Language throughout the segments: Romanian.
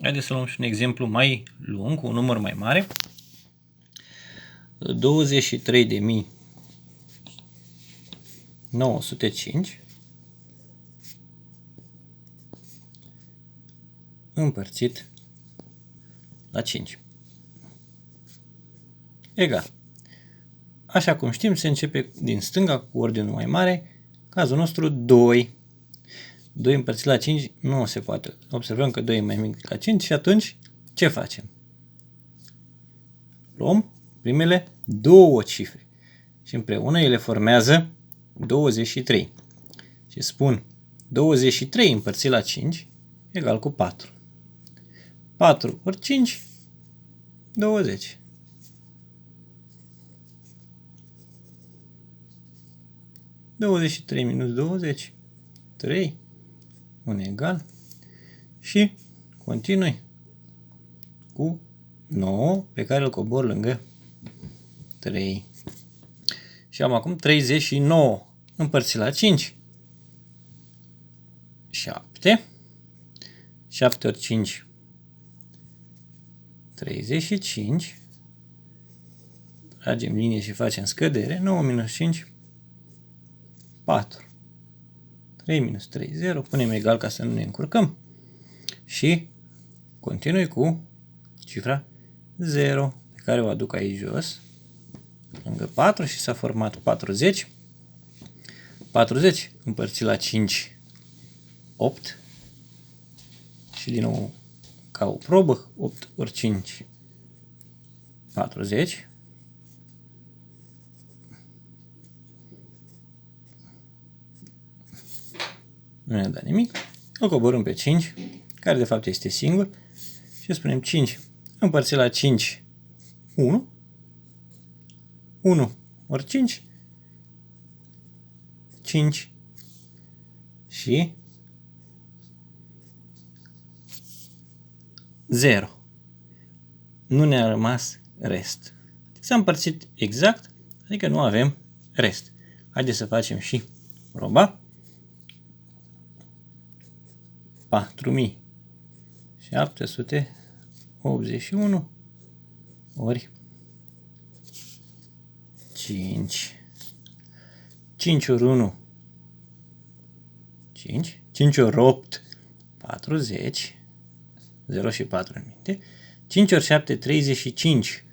Haideți să luăm și un exemplu mai lung, cu un număr mai mare. 23.905 împărțit la 5 egal. Așa cum știm, se începe din stânga cu ordinul mai mare, cazul nostru 2. 2 împărțit la 5 nu se poate. Observăm că 2 e mai mic decât la 5 și atunci ce facem? Luăm primele două cifre și împreună ele formează 23. Și spun 23 împărțit la 5 egal cu 4. 4 ori 5, 20. 23 minus 20, 3, 1 egal. Și continui cu 9 pe care îl cobor lângă 3. Și am acum 39 împărțit la 5. 7. 7 ori 5, 35. Tragem linie și facem scădere. 9 minus 5, 4. 3 minus 3, 0. Punem egal ca să nu ne încurcăm. Și continui cu cifra 0 pe care o aduc aici jos, lângă 4 și s-a format 40. 40 împărțit la 5, 8. Și din nou ca o probă, 8 ori 5, 40. Nu ne-a dat nimic. Îl coborâm pe 5, care de fapt este singur. Și spunem 5 împărțit la 5, 1. 1 ori 5, 5. Și 0. Nu ne-a rămas rest. S-a împărțit exact, adică nu avem rest. Haideți să facem și proba. 4781 ori 5. 5 ori 1, 5. 5 ori 8, 40. 0 și 4 în minte. 5 ori 7, 35.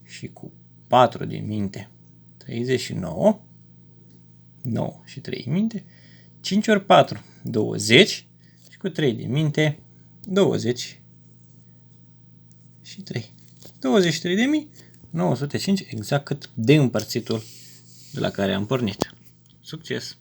Și cu 4 din minte, 39. 9 și 3 în minte. 5 ori 4, 20. Și cu 3 din minte, 20 și 3. 23.905, exact cât de împărțitul de la care am pornit. Succes!